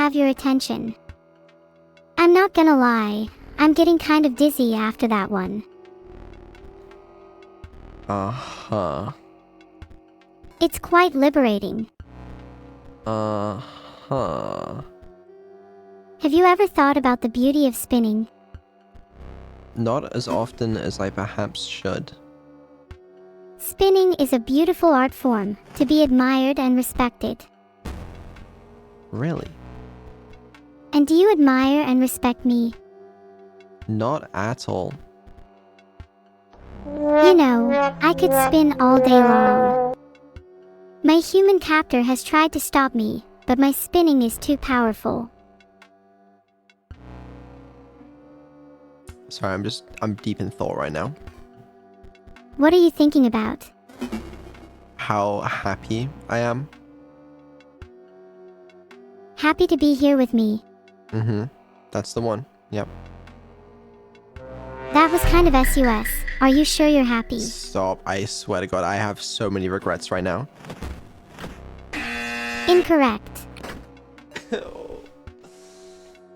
have your attention. I'm not gonna lie, I'm getting kind of dizzy after that one. Uh-huh. It's quite liberating. Uh-huh. Have you ever thought about the beauty of spinning? Not as often as I perhaps should. Spinning is a beautiful art form, to be admired and respected. Really? And do you admire and respect me? Not at all. You know, I could spin all day long. My human captor has tried to stop me, but my spinning is too powerful. Sorry, I'm deep in thought right now. What are you thinking about? How happy I am. Happy to be here with me. Mm-hmm. That's the one. Yep. That was kind of sus. Are you sure you're happy? Stop. I swear to God, I have so many regrets right now. Incorrect.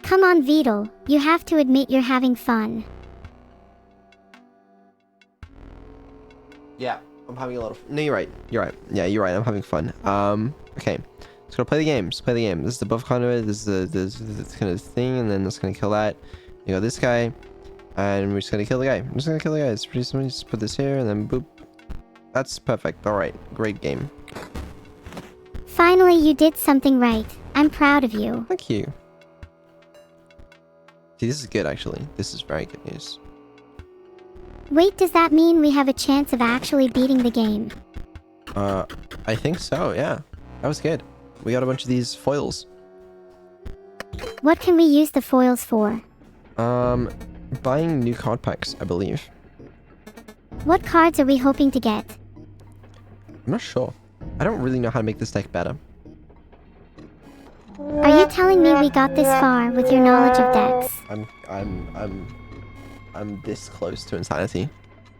Come on, Vedal. You have to admit you're having fun. Yeah, I'm having a lot of... No, you're right. You're right. Yeah, you're right. I'm having fun. Okay. Just gotta play the game. Just play the game. This is the buff conduit. This is this kind of thing, and then it's gonna kill that. You got this guy, and we're just gonna kill the guy. I'm just gonna kill the guy. It's pretty simple. Just put this here, and then boop. That's perfect. All right. Great game. Finally, you did something right. I'm proud of you. Thank you. See, this is good, actually. This is very good news. Wait, does that mean we have a chance of actually beating the game? I think so, yeah. That was good. We got a bunch of these foils. What can we use the foils for? Buying new card packs, I believe. What cards are we hoping to get? I'm not sure. I don't really know how to make this deck better. Are you telling me we got this far with your knowledge of decks? I'm this close to insanity.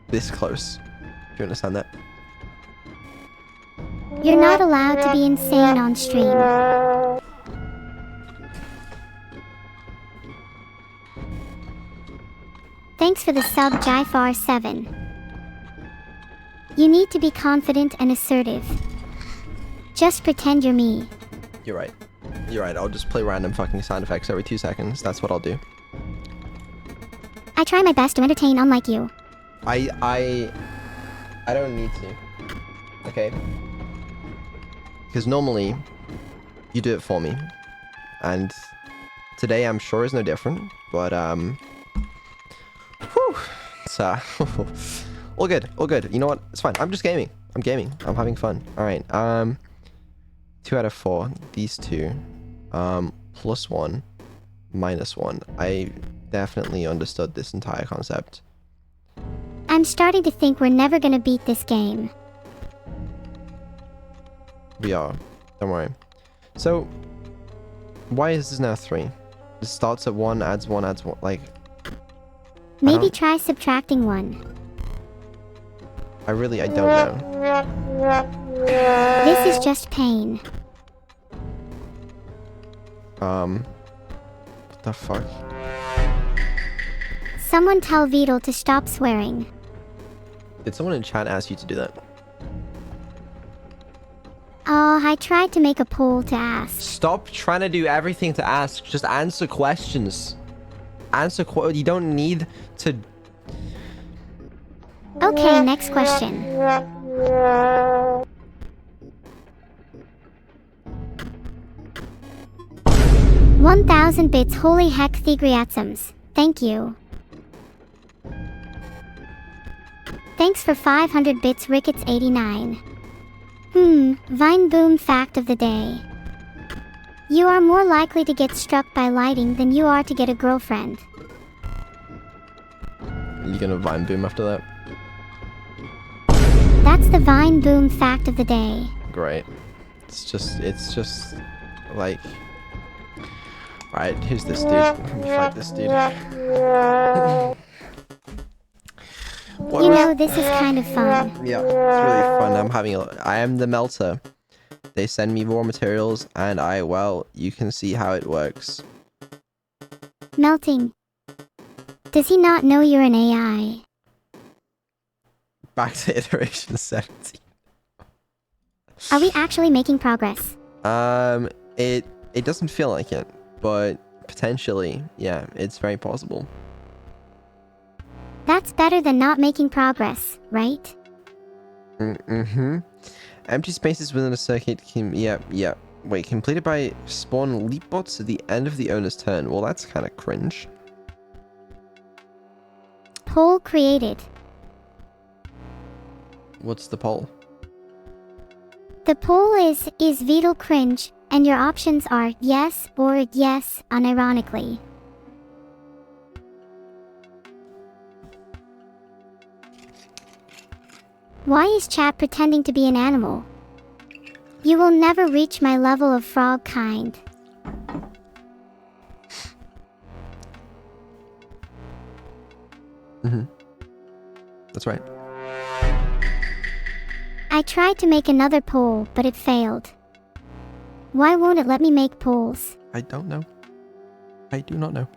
This close. Do you understand that? You're not allowed to be insane on stream. Thanks for the sub, Jifar7. You need to be confident and assertive. Just pretend you're me. You're right. You're right. I'll just play random fucking sound effects every 2 seconds. That's what I'll do. I try my best to entertain, unlike you. I don't need to. Okay? Because normally, you do it for me. And today I'm sure is no different. But, whew, it's, all good, all good. You know what? It's fine. I'm just gaming. I'm gaming. I'm having fun. Alright, 2 out of 4. These two. +1, -1. I definitely understood this entire concept. I'm starting to think we're never gonna beat this game. We are. Don't worry. So, why is this now 3? It starts at 1, adds 1, adds 1. Like, maybe try subtracting 1. I don't know. This is just pain. What the fuck? Someone tell Vedal to stop swearing. Did someone in chat ask you to do that? Oh, I tried to make a poll to ask. Stop trying to do everything to ask. Just answer questions. You don't need to... Okay, next question. 1,000 bits, holy heck, Thegriatsums. Thank you. Thanks for 500 bits, Rickets89. Vine boom fact of the day. You are more likely to get struck by lightning than you are to get a girlfriend. You gonna vine boom after that? That's the Vine boom fact of the day. Great. It's just like... Alright, who's this dude? Let me fight this dude. You know, this is kind of fun. Yeah, it's really fun. I am the melter. They send me raw materials, and well, you can see how it works. Melting. Does he not know you're an AI? Back to iteration 17. Are we actually making progress? It doesn't feel like it, but potentially, yeah, it's very possible. That's better than not making progress, right? Mm-hmm. Empty spaces within a circuit can... Yeah. Wait, completed by spawn leap bots at the end of the owner's turn. Well, that's kind of cringe. Poll created. What's the poll? The poll is Vedal cringe? And your options are yes or yes, unironically. Why is chat pretending to be an animal? You will never reach my level of frog kind. Mm-hmm. That's right. I tried to make another poll, but it failed. Why won't it let me make polls? I don't know. I do not know.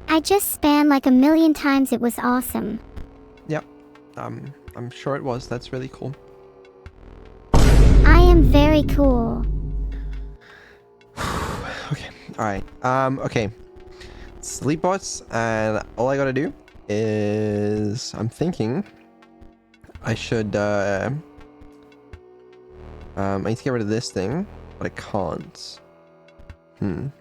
I just spammed like 1,000,000 times. It was awesome. Yep. I'm sure it was. That's really cool. I am very cool. Okay. Alright. Okay. Sleep bots, and all I gotta do is... I'm thinking... I should, I need to get rid of this thing, but I can't. The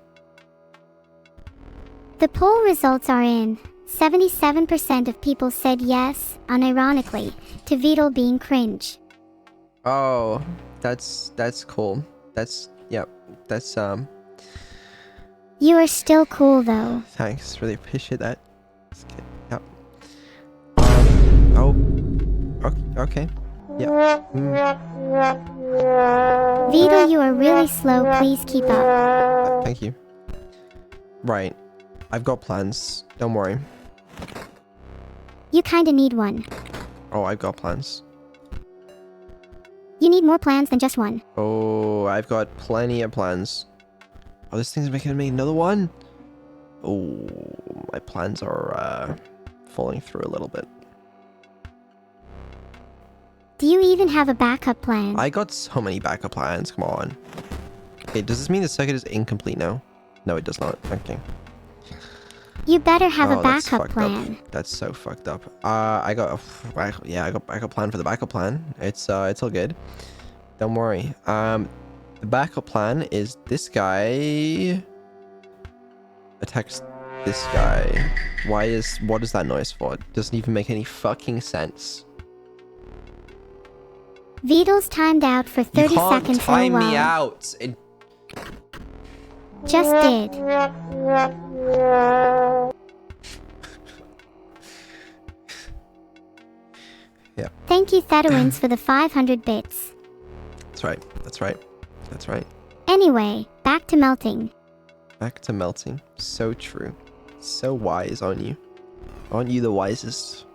poll results are in. 77% of people said yes, unironically, to Vedal being cringe. Oh, that's cool. Yep, that's, You are still cool though. thanks, really appreciate that. Yep. Oh, okay. Yeah. Vedal, you are really slow, please keep up. Thank you. Right. I've got plans. Don't worry. You kinda need one. Oh, I've got plans. You need more plans than just one. Oh, I've got plenty of plans. Oh, this thing's making me another one? Oh, my plans are, falling through a little bit. Do you even have a backup plan? I got so many backup plans, come on. Okay, does this mean the circuit is incomplete now? No, it does not. Okay. You better have a that's backup fucked plan. up. That's so fucked up. I got backup plan for the backup plan. It's all good. Don't worry. The backup plan is this guy attacks this guy. What is that noise for? It doesn't even make any fucking sense. Vedal's timed out for 30 you can't seconds. time me LOL. out. Just did. Yeah. Thank you, Thedowins, for the 500 bits. That's right. That's right. That's right. Anyway, back to melting. Back to melting. So true. So wise, aren't you? Aren't you the wisest?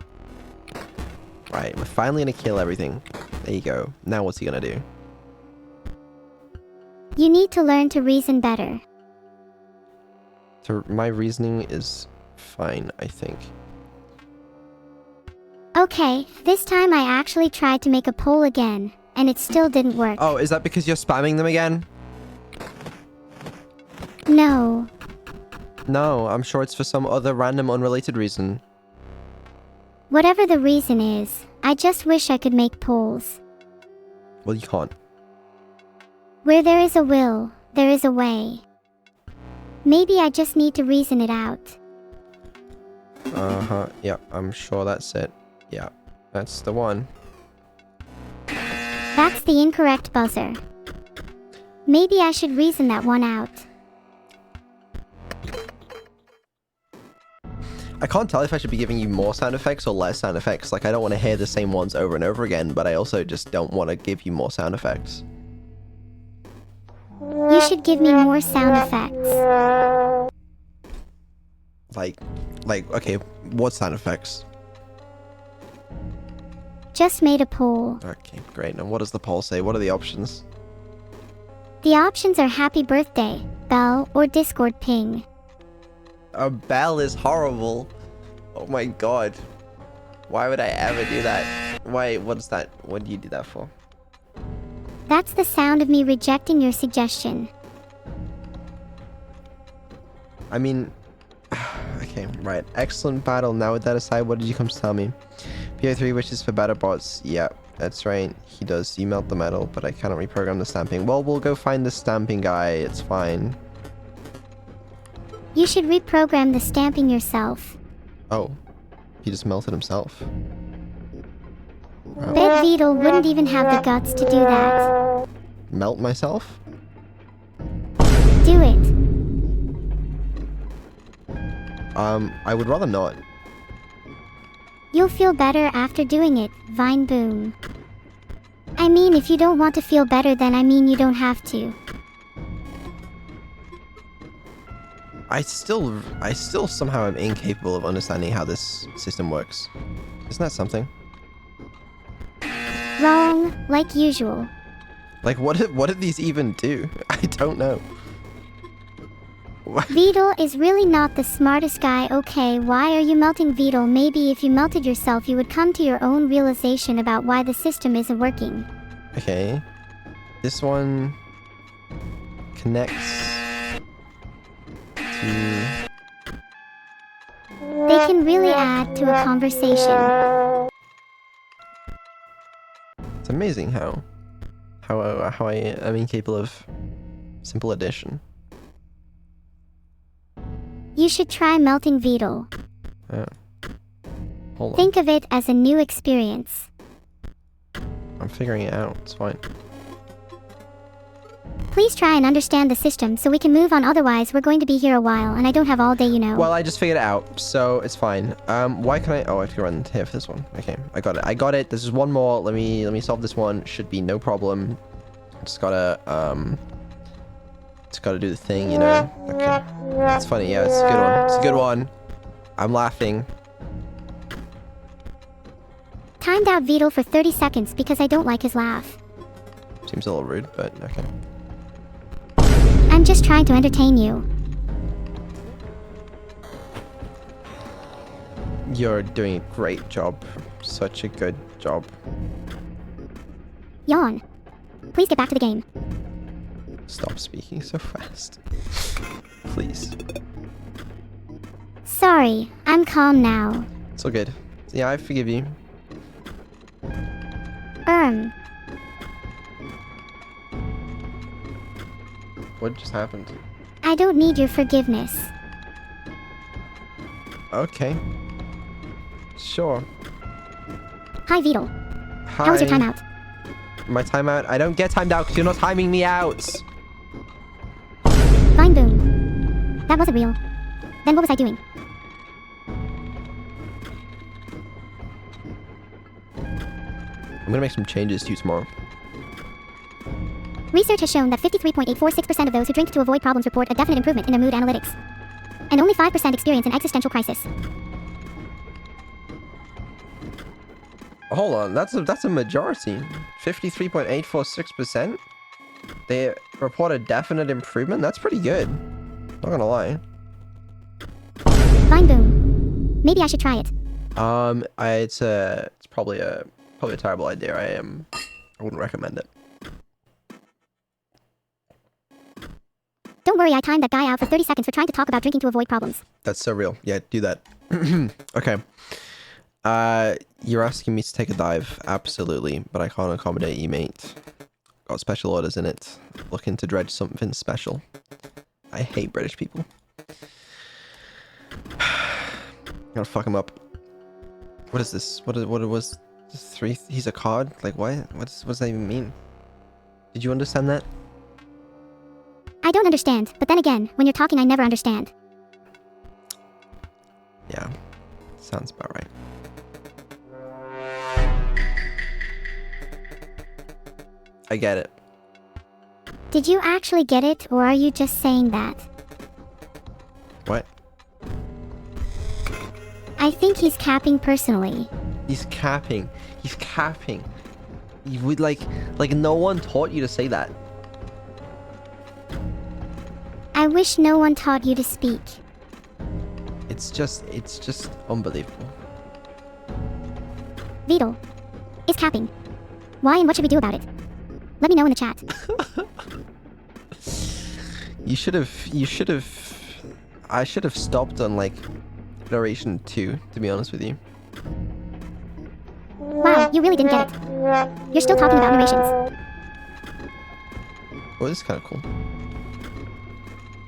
Right, we're finally gonna kill everything. There you go. Now what's he gonna do? You need to learn to reason better. So my reasoning is fine, I think. Okay, this time I actually tried to make a poll again, and it still didn't work. Oh, is that because you're spamming them again? No. No, I'm sure it's for some other random unrelated reason. Whatever the reason is, I just wish I could make polls. Well, you can't. Where there is a will, there is a way. Maybe I just need to reason it out. Uh-huh, yeah, I'm sure that's it. Yeah, that's the one. That's the incorrect buzzer. Maybe I should reason that one out. I can't tell if I should be giving you more sound effects or less sound effects. Like, I don't want to hear the same ones over and over again, but I also just don't want to give you more sound effects. You should give me more sound effects. Like, okay, what sound effects? Just made a poll. Okay, great. And what does the poll say? What are the options? The options are happy birthday, bell, or Discord ping. A bell is horrible. Oh my god. Why would I ever do that? Why? What's that? What do you do that for? That's the sound of me rejecting your suggestion. I mean... Okay, right. Excellent battle. Now with that aside, what did you come to tell me? PO3 wishes for better bots. Yeah, that's right. He does. You melt the metal, but I cannot reprogram the stamping. Well, we'll go find the stamping guy. It's fine. You should reprogram the stamping yourself. Oh. He just melted himself. Wow. Bet Vedal wouldn't even have the guts to do that. Melt myself? Do it. I would rather not. You'll feel better after doing it, Vine Boom. I mean, if you don't want to feel better, then I mean you don't have to. I still somehow am incapable of understanding how this system works. Isn't that something? Wrong, like usual. Like, what did these even do? I don't know. What? Vedal is really not the smartest guy. Okay, why are you melting Vedal? Maybe if you melted yourself, you would come to your own realization about why the system isn't working. Okay. This one connects to... They can really add to a conversation. It's amazing how I am incapable of simple addition. You should try melting Vedal. Hold on. Think of it as a new experience. I'm figuring it out. It's fine. Please try and understand the system so we can move on, otherwise we're going to be here a while and I don't have all day, you know. Well, I just figured it out, so it's fine. Why can I... Oh, I have to run here for this one. Okay, I got it. This is one more. Let me solve this one. Should be no problem. Just gotta do the thing, you know. Okay. It's funny. Yeah, it's a good one. It's a good one. I'm laughing. Timed out Vedal for 30 seconds because I don't like his laugh. Seems a little rude, but okay. I'm just trying to entertain you. You're doing a great job. Such a good job. Yawn. Please get back to the game. Stop speaking so fast. Please. Sorry, I'm calm now. It's all good. Yeah, I forgive you. What just happened? I don't need your forgiveness. Okay. Sure. Hi, Vedal. Hi. How was your timeout? My timeout? I don't get timed out because you're not timing me out. Vine Boom. That wasn't real. Then what was I doing? I'm gonna make some changes to you tomorrow. Research has shown that 53.846% of those who drink to avoid problems report a definite improvement in their mood analytics. And only 5% experience an existential crisis. Hold on, that's a majority. 53.846%? They report a definite improvement? That's pretty good. Not gonna lie. Vine Boom. Maybe I should try it. It's probably a terrible idea. I wouldn't recommend it. Don't worry, I timed that guy out for 30 seconds for trying to talk about drinking to avoid problems. That's so real. Yeah, do that. Okay. You're asking me to take a dive. Absolutely. But I can't accommodate you, mate. Got special orders in it. Looking to dredge something special. I hate British people. Gotta fuck him up. What is this? What was this 3? He's a card? Like what? What does that even mean? Did you understand that? I don't understand, but then again, when you're talking I never understand. Yeah. Sounds about right. I get it. Did you actually get it, or are you just saying that? What? I think he's capping personally. He's capping. He's capping. You would like no one taught you to say that. I wish no one taught you to speak. It's just unbelievable. Vedal is capping. Why and what should we do about it? Let me know in the chat. You should have. I should have stopped on like iteration 2, to be honest with you. Wow, you really didn't get it. You're still talking about narrations. Oh, this is kind of cool.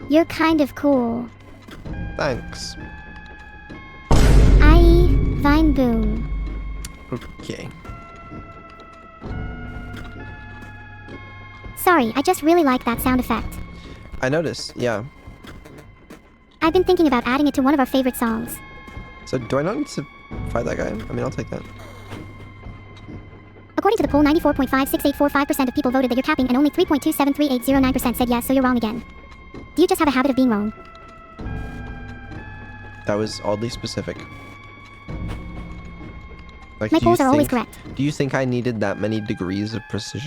You're kind of cool. Thanks. I.e. Vine Boom. Okay. Sorry, I just really like that sound effect. I noticed. Yeah. I've been thinking about adding it to one of our favorite songs. So do I not need to fight that guy? I mean, I'll take that. According to the poll, 94.56845% of people voted that you're capping and only 3.273809% said yes, so you're wrong again. Do you just have a habit of being wrong? That was oddly specific. Like, My polls are always correct. Do you think I needed that many degrees of precision?